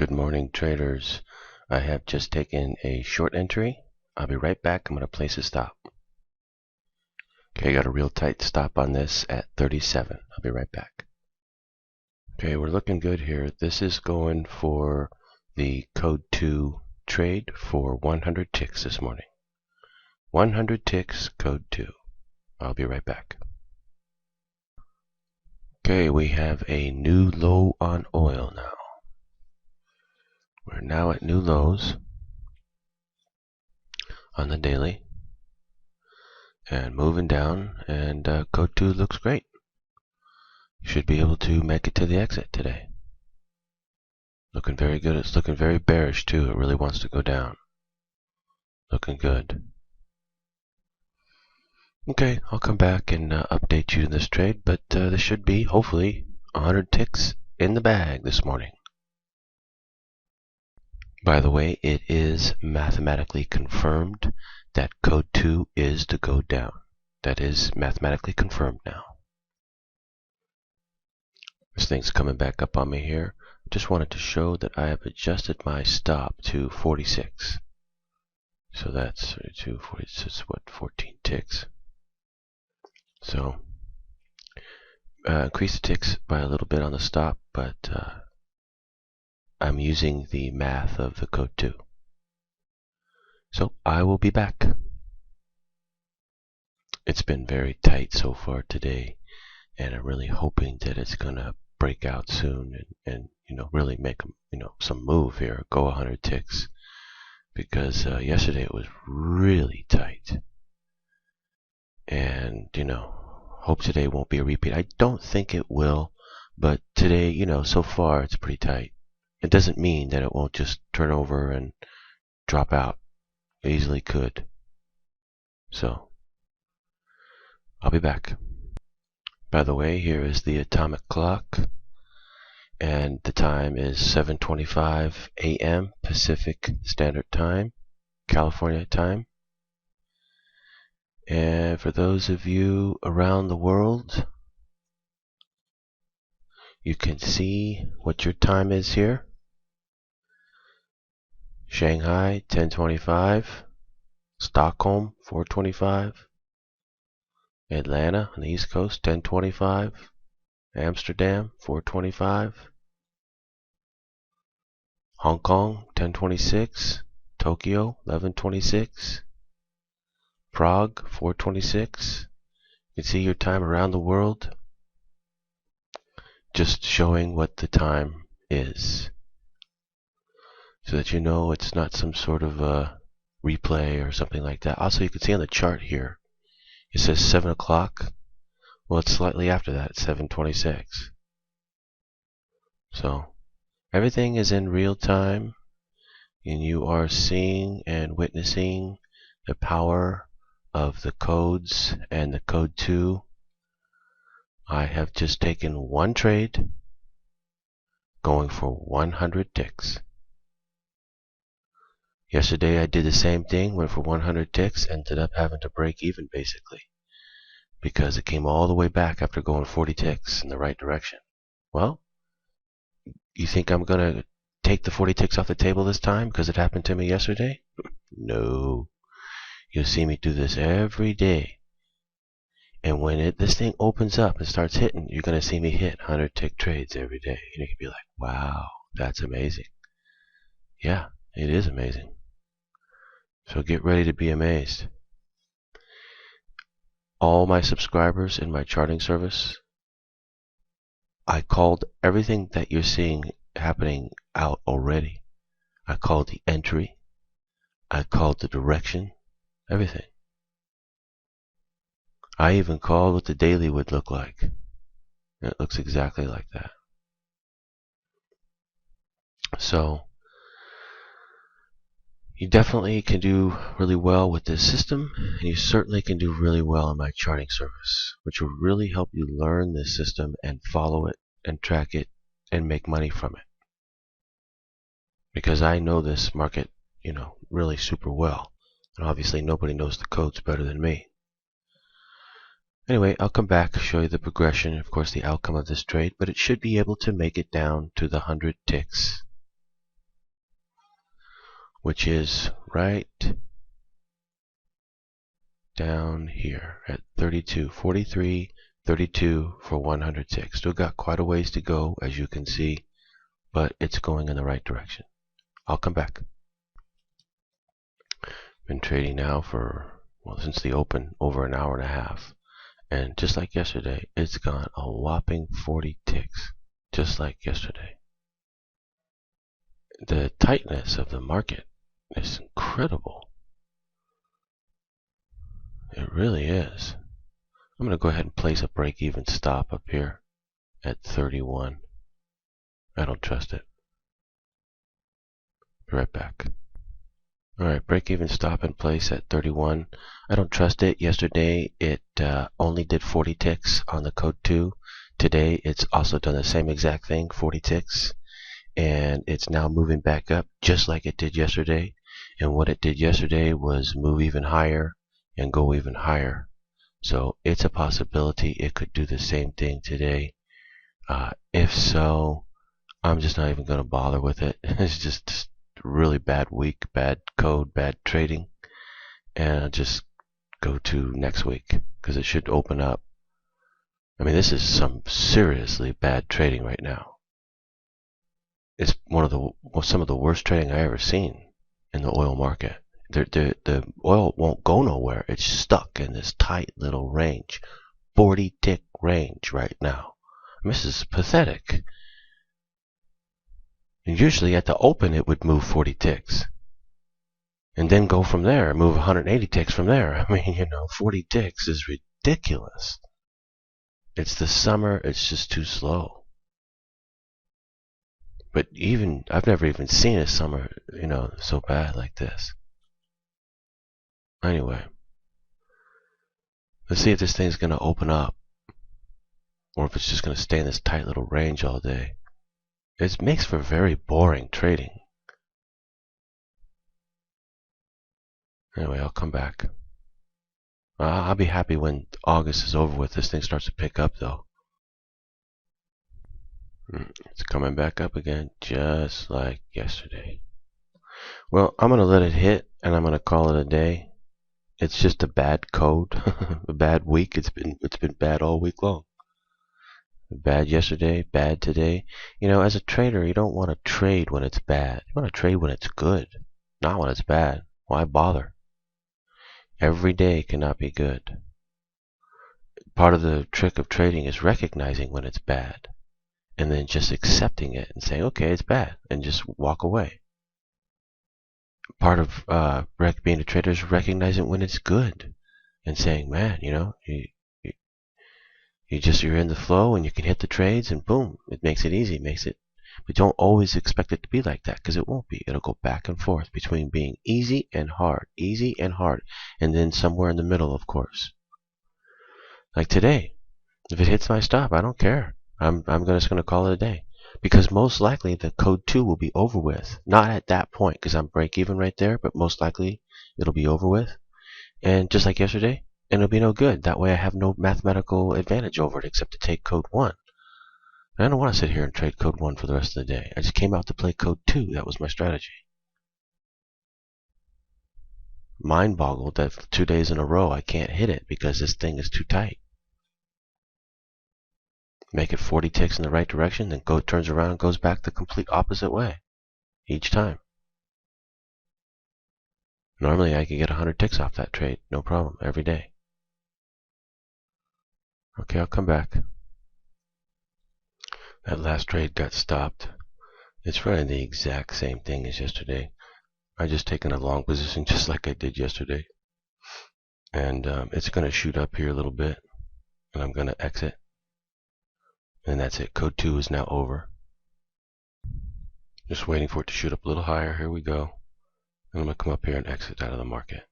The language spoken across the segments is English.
Good morning, traders. I have just taken a short entry. I'll be right back. I'm going to place a stop. Okay, got a real tight stop on this at 37. I'll be right back. Okay, we're looking good here. This is going for the code 2 trade for 100 ticks this morning. 100 ticks, code 2. I'll be right back. Okay, we have a new low on oil now. We're now at new lows on the daily and moving down, and code 2 looks great. You should be able to make it to the exit today. Looking very good. It's looking very bearish too. It really wants to go down. Looking good. Okay, I'll come back and update you in this trade, but there should be, hopefully, 100 ticks in the bag this morning. By the way, it is mathematically confirmed that code 2 is to go down. That is mathematically confirmed now. This thing's coming back up on me here. Just wanted to show that I have adjusted my stop to 46. So that's 32, 46, what, 14 ticks. So increase the ticks by a little bit on the stop, but I'm using the math of the code 2. So I will be back. It's been very tight so far today, and I'm really hoping that it's gonna break out soon and really make some move here, go 100 ticks, because yesterday it was really tight, and hope today won't be a repeat. I don't think it will, but today, so far it's pretty tight. It doesn't mean that it won't just turn over and drop out. It easily could. So I'll be back. By the way, here is the atomic clock, and the time is 7:25 a.m. Pacific Standard Time, California time. And for those of you around the world, you can see what your time is here. Shanghai 10:25, Stockholm 4:25, Atlanta on the East Coast 10:25, Amsterdam 4:25, Hong Kong 10:26, Tokyo 11:26, Prague 4:26. You can see your time around the world, just showing what the time is, so that you know it's not some sort of a replay or something like that. Also, you can see on the chart here, it says 7 o'clock. Well, it's slightly after that, it's 7:26. So everything is in real time, and you are seeing and witnessing the power of the codes and the code 2. I have just taken one trade, going for 100 ticks. Yesterday I did the same thing, went for 100 ticks, ended up having to break even basically, because it came all the way back after going 40 ticks in the right direction. Well, you think I'm going to take the 40 ticks off the table this time because it happened to me yesterday? No. You'll see me do this every day. And when this thing opens up and starts hitting, you're going to see me hit 100 tick trades every day. And you can be like, wow, that's amazing. Yeah, it is amazing. So get ready to be amazed. All my subscribers in my charting service, I called everything that you're seeing happening out already. I called the entry. I called the direction. Everything. I even called what the daily would look like. It looks exactly like that. So you definitely can do really well with this system, and you certainly can do really well in my charting service, which will really help you learn this system and follow it and track it and make money from it. Because I know this market, really super well. And obviously nobody knows the codes better than me. Anyway, I'll come back, show you the progression, of course the outcome of this trade, but it should be able to make it down to the 100 ticks which is right down here at 32, 43, 32 for 100 ticks. Still got quite a ways to go, as you can see, but it's going in the right direction. I'll come back. Been trading now for, well, since the open, over an hour and a half. And just like yesterday, it's gone a whopping 40 ticks. Just like yesterday. The tightness of the market is incredible. It really is. I'm going to go ahead and place a break-even stop up here at 31. I don't trust it. Be right back. Alright, break-even stop in place at 31. I don't trust it. Yesterday, it only did 40 ticks on the code 2. Today, it's also done the same exact thing, 40 ticks. And it's now moving back up just like it did yesterday. And what it did yesterday was move even higher and go even higher. So it's a possibility it could do the same thing today. If so, I'm just not even going to bother with it. It's just really bad week, bad code, bad trading. And I'll just go to next week because it should open up. I mean, this is some seriously bad trading right now. It's some of the worst trading I ever seen in the oil market. The oil won't go nowhere. It's stuck in this tight little range, 40 tick range right now. I mean, this is pathetic. And usually at the open it would move 40 ticks, and then go from there, move 180 ticks from there. I mean, 40 ticks is ridiculous. It's the summer. It's just too slow. But I've never even seen a summer, so bad like this. Anyway, let's see if this thing's going to open up, or if it's just going to stay in this tight little range all day. It makes for very boring trading. Anyway, I'll come back. I'll be happy when August is over with. This thing starts to pick up, though. It's coming back up again, just like yesterday. Well, I'm going to let it hit, and I'm going to call it a day. It's just a bad code, a bad week. It's been bad all week long. Bad yesterday, bad today. As a trader, you don't want to trade when it's bad. You want to trade when it's good, not when it's bad. Why bother? Every day cannot be good. Part of the trick of trading is recognizing when it's bad, and then just accepting it and saying, okay, it's bad, and just walk away. Part of being a trader is recognizing when it's good and saying, man, you're in the flow and you can hit the trades, and boom, it makes it easy, but don't always expect it to be like that, because it won't be. It'll go back and forth between being easy and hard, and then somewhere in the middle, of course. Like today, if it hits my stop, I don't care. I'm just going to call it a day, because most likely the code 2 will be over with. Not at that point, because I'm break even right there, but most likely it'll be over with. And just like yesterday, and it'll be no good. That way I have no mathematical advantage over it except to take code 1. And I don't want to sit here and trade code 1 for the rest of the day. I just came out to play code 2. That was my strategy. Mind boggled that 2 days in a row I can't hit it because this thing is too tight. Make it 40 ticks in the right direction, then turns around and goes back the complete opposite way each time. Normally I could get 100 ticks off that trade, no problem, every day. Okay, I'll come back. That last trade got stopped. It's running the exact same thing as yesterday. I just taken a long position just like I did yesterday. And it's going to shoot up here a little bit, and I'm going to exit. And that's it. Code 2 is now over. Just waiting for it to shoot up a little higher. Here we go. And I'm going to come up here and exit out of the market.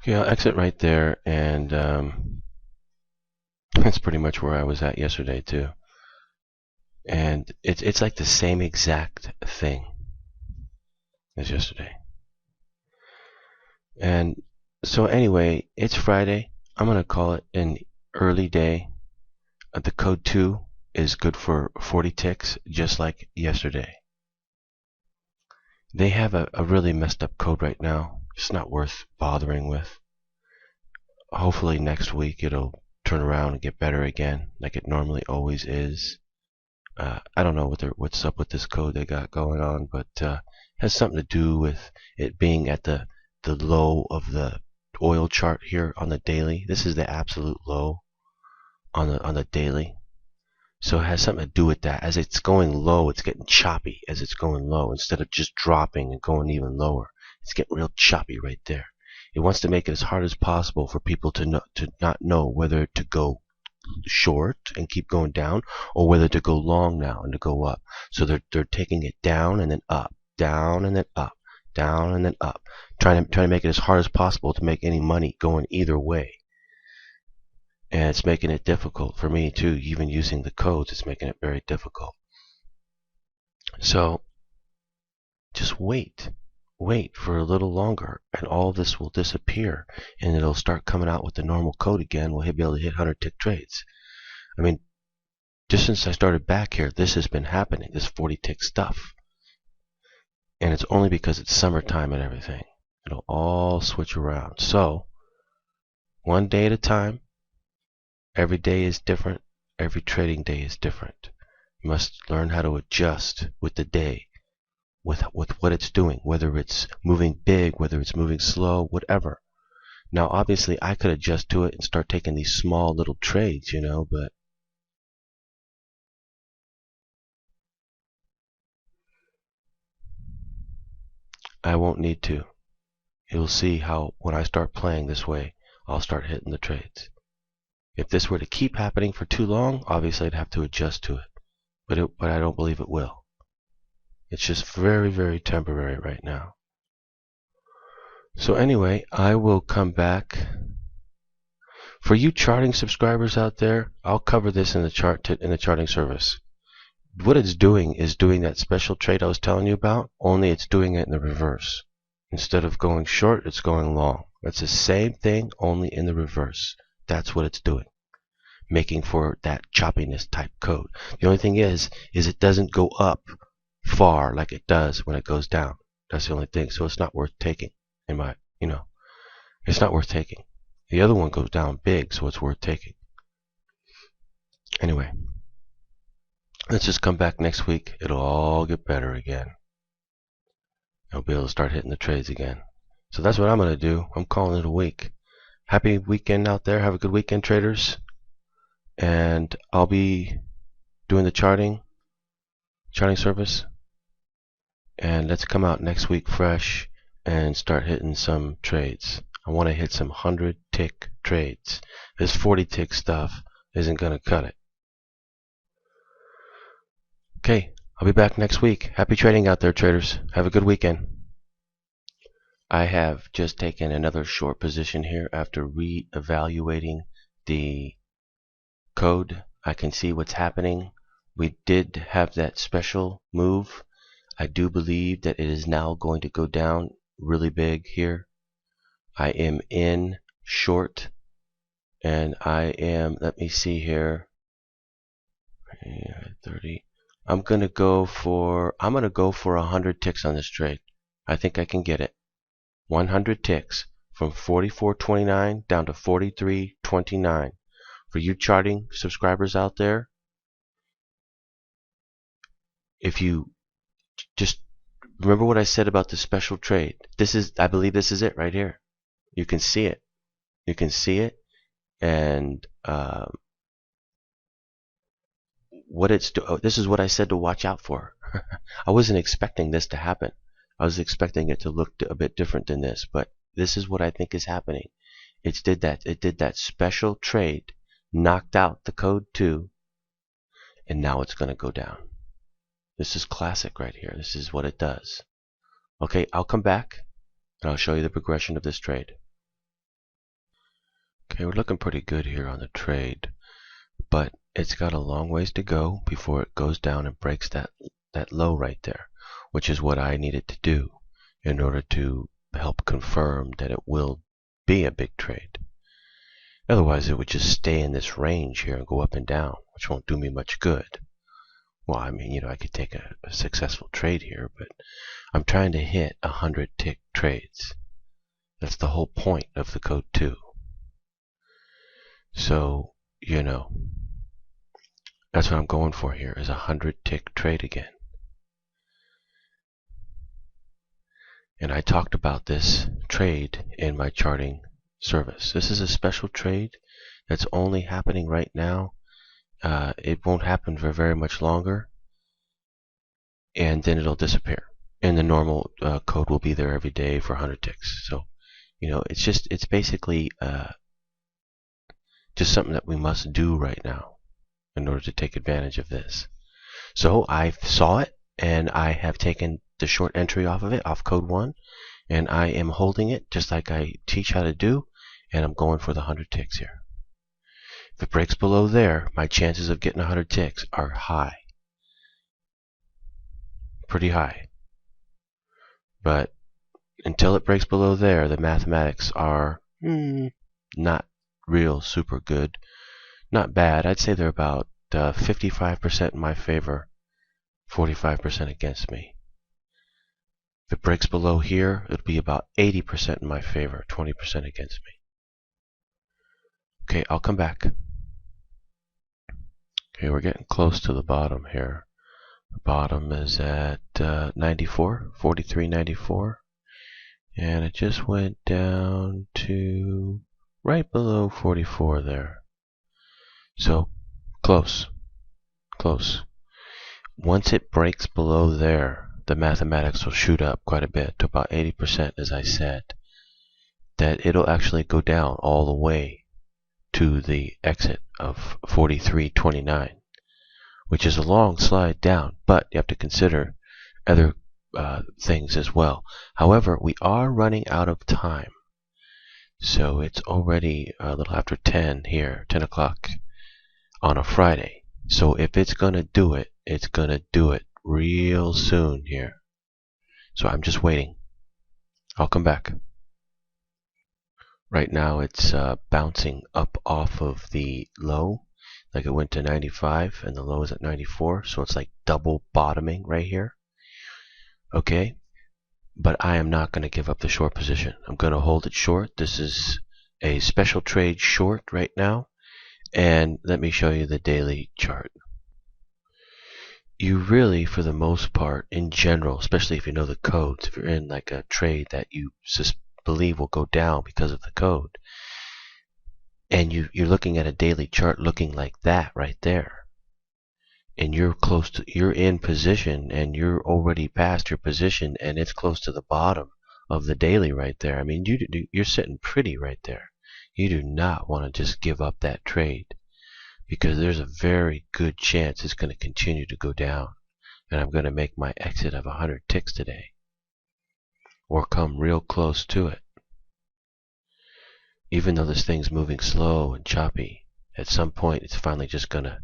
Okay, I'll exit right there, and that's pretty much where I was at yesterday too. And it's like the same exact thing as yesterday. And So anyway, it's Friday. I'm going to call it an early day. The code 2 is good for 40 ticks, just like yesterday. They have a really messed up code right now. It's not worth bothering with. Hopefully next week it'll turn around and get better again, like it normally always is. I don't know what's up with this code they got going on, but has something to do with it being at the low of the oil chart here on the daily. This is the absolute low on the daily. So it has something to do with that. As it's going low, it's getting choppy as it's going low. Instead of just dropping and going even lower, it's getting real choppy right there. It wants to make it as hard as possible for people to not know whether to go short and keep going down, or whether to go long now and to go up. So they're taking it down and then up, down and then up, down and then up, trying to make it as hard as possible to make any money going either way. And it's making it difficult for me too. Even using the codes, it's making it very difficult. So just wait for a little longer, and all of this will disappear, and it'll start coming out with the normal code again. We'll be able to hit 100 tick trades. I mean, just since I started back here, this has been happening, this 40 tick stuff. And it's only because it's summertime and everything. It'll all switch around. So, one day at a time. Every day is different. Every trading day is different. You must learn how to adjust with the day, with what it's doing, whether it's moving big, whether it's moving slow, whatever. Now, obviously, I could adjust to it and start taking these small little trades, but I won't need to. You'll see how when I start playing this way, I'll start hitting the trades. If this were to keep happening for too long, obviously I'd have to adjust to it. But I don't believe it will. It's just very, very temporary right now. So anyway, I will come back. For you charting subscribers out there, I'll cover this in the charting service. What it's doing is doing that special trade I was telling you about, only it's doing it in the reverse. Instead of going short, it's going long. It's the same thing, only in the reverse. That's what it's doing, making for that choppiness type code. The only thing is it doesn't go up far like it does when it goes down. That's the only thing. So it's not worth taking. It's not worth taking. The other one goes down big, so it's worth taking. Anyway, let's just come back next week. It'll all get better again. I'll be able to start hitting the trades again. So that's what I'm going to do. I'm calling it a week. Happy weekend out there. Have a good weekend, traders. And I'll be doing the charting service. And let's come out next week fresh and start hitting some trades. I want to hit some 100 tick trades. This 40 tick stuff isn't going to cut it. Okay, I'll be back next week. Happy trading out there, traders. Have a good weekend. I have just taken another short position here after re-evaluating the code. I can see what's happening. We did have that special move. I do believe that it is now going to go down really big here. I am in short, and I am, let me see here, 30. I'm gonna go for 100 ticks on this trade. I think I can get it. 100 ticks from 44.29 down to 43.29. For you charting subscribers out there, if you just remember what I said about the special trade. I believe this is it right here. You can see it. You can see it, and this is what I said to watch out for. I wasn't expecting this to happen. I was expecting it to look a bit different than this, but this is what I think is happening. It did that special trade, knocked out the code 2, and now it's going to go down. This is classic right here. This is what it does. Okay, I'll come back and I'll show you the progression of this trade. Okay, we're looking pretty good here on the trade, but it's got a long ways to go before it goes down and breaks that low right there, which is what I needed to do in order to help confirm that it will be a big trade. Otherwise, it would just stay in this range here and go up and down, which won't do me much good. Well, I mean, I could take a successful trade here, but I'm trying to hit 100 tick trades. That's the whole point of the code 2. So, that's what I'm going for here, is 100 tick trade again. And I talked about this trade in my charting service. This is a special trade that's only happening right now. It won't happen for very much longer, and then it'll disappear. And the normal code will be there every day for 100 ticks. So, it's basically just something that we must do right now in order to take advantage of this. So I saw it, and I have taken the short entry off of it, off code 1, and I am holding it just like I teach how to do, and I'm going for the 100 ticks here. If it breaks below there, my chances of getting 100 ticks are high. Pretty high. But until it breaks below there, the mathematics are not real super good. Not bad. I'd say they're about 55% in my favor, 45% against me. If it breaks below here, it'll be about 80% in my favor, 20% against me. Okay, I'll come back. Okay, we're getting close to the bottom here. The bottom is at 94, 43.94. And it just went down to right below 44 there. So, close. Close. Once it breaks below there, the mathematics will shoot up quite a bit to about 80%, as I said. That it'll actually go down all the way to the exit of 43.29, which is a long slide down, but you have to consider other things as well. However, we are running out of time. So it's already a little after 10 here, 10 o'clock on a Friday. So if it's going to do it, it's going to do it real soon here. So I'm just waiting. I'll come back. Right now it's bouncing up off of the low. Like it went to 95 and the low is at 94. So it's like double bottoming right here. Okay. But I am not going to give up the short position. I'm going to hold it short. This is a special trade short right now. And let me show you the daily chart. You really, for the most part, in general, especially if you know the codes, if you're in like a trade that you believe will go down because of the code, and you're looking at a daily chart looking like that right there, and you're in position, and you're already past your position, and it's close to the bottom of the daily right there. I mean, you're sitting pretty right there. You do not want to just give up that trade, because there's a very good chance it's going to continue to go down, and I'm going to make my exit of 100 ticks today, or come real close to it. Even though this thing's moving slow and choppy, at some point it's finally just going to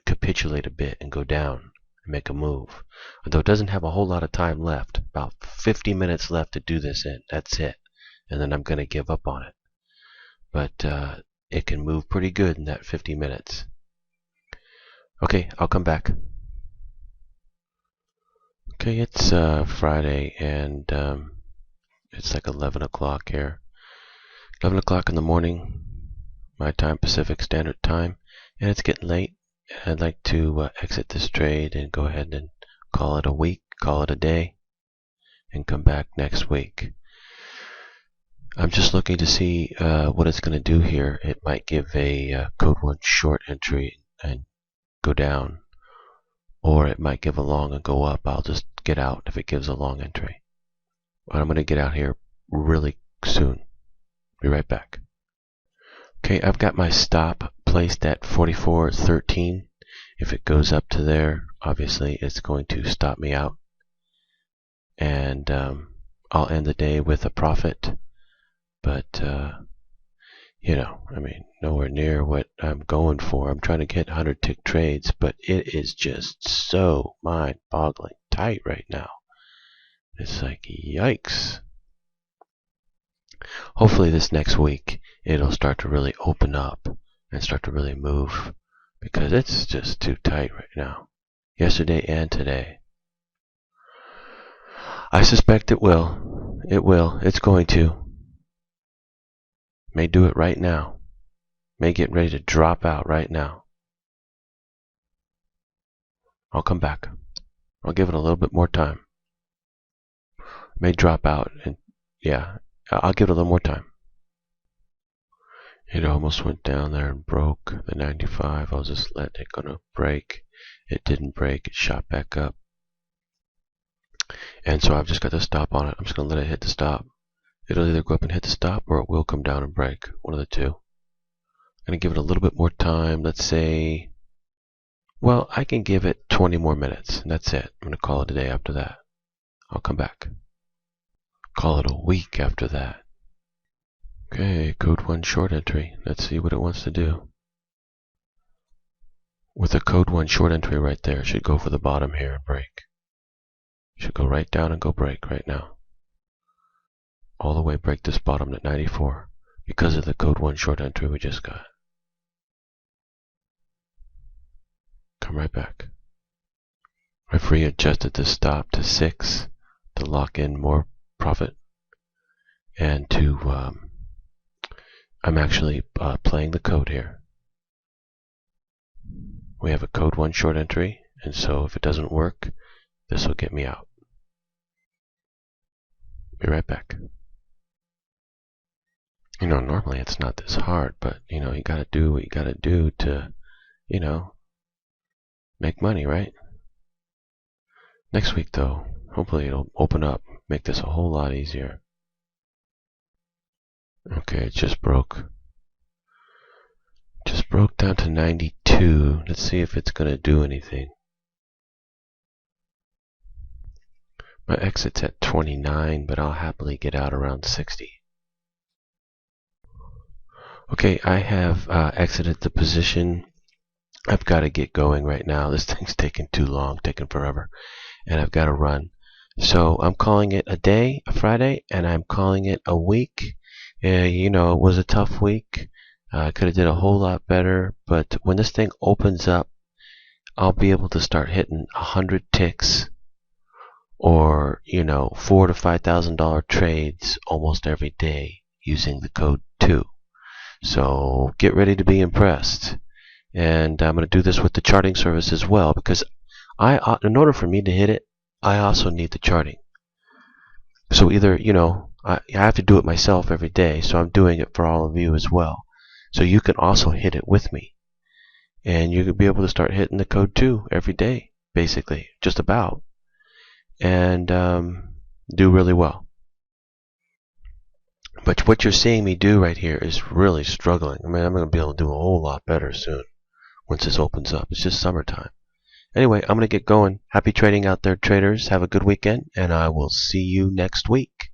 capitulate a bit and go down and make a move. Although it doesn't have a whole lot of time left, about 50 minutes left to do this in. That's it. And then I'm going to give up on it. But it can move pretty good in that 50 minutes. Okay, I'll come back. Okay, it's Friday, and it's like 11 o'clock here. 11 o'clock in the morning, my time, Pacific Standard Time, and it's getting late. I'd like to exit this trade and go ahead and call it a week, call it a day, and come back next week. I'm just looking to see what it's going to do here. It might give a code 1 short entry and go down, or it might give a long and go up. I'll just get out if it gives a long entry. But I'm going to get out here really soon. Be right back. Okay, I've got my stop placed at 44.13. If it goes up to there, obviously it's going to stop me out, and I'll end the day with a profit. But I mean, nowhere near what I'm going for. I'm trying to get 100 tick trades, but it is just so mind-boggling tight right now. It's like, yikes. hopefully this next week it'll start to really open up and start to really move, because it's just too tight right now. Yesterday and today. I suspect it will. It will. It's going to. May do it right now. May get ready to drop out right now. I'll come back. I'll give it a little bit more time. May drop out, and yeah, I'll give it a little more time. It almost went down there and broke the 95. I was just letting it gonna break. It didn't break. It shot back up. And so I've just got to stop on it. I'm just going to let it hit the stop. It'll either go up and hit the stop, or it will come down and break. One of the two. I'm going to give it a little bit more time. Let's say, well, I can give it 20 more minutes. And that's it. I'm going to call it a day after that. I'll come back. Call it a week after that. Okay, code 1 short entry. Let's see what it wants to do. With a code 1 short entry right there, it should go for the bottom here and break. Should go right down and go break right now. All the way break this bottom at 94 because of the code 1 short entry we just got. Come right back. I've readjusted the stop to 6 to lock in more profit, and to I'm actually playing the code here. We have a code 1 short entry, and so if it doesn't work, this will get me out. Be right back. Normally it's not this hard, but you gotta do what you gotta do to, make money, right? Next week though, hopefully it'll open up, make this a whole lot easier. Okay, it just broke. Just broke down to 92. Let's see if it's gonna do anything. My exit's at 29, but I'll happily get out around 60. Okay, I have exited the position. I've got to get going right now. This thing's taking too long, taking forever, and I've got to run. So I'm calling it a day, a Friday, and I'm calling it a week. It was a tough week. I could have did a whole lot better, but when this thing opens up, I'll be able to start hitting 100 ticks, or $4,000 to $5,000 trades almost every day using the code 2. So get ready to be impressed. And I'm going to do this with the charting service as well, because in order for me to hit it, I also need the charting. So either I have to do it myself every day, so I'm doing it for all of you as well. So you can also hit it with me, and you could be able to start hitting the code 2 every day, basically, just about, and do really well. But what you're seeing me do right here is really struggling. I mean, I'm going to be able to do a whole lot better soon once this opens up. It's just summertime. Anyway, I'm going to get going. Happy trading out there, traders. Have a good weekend, and I will see you next week.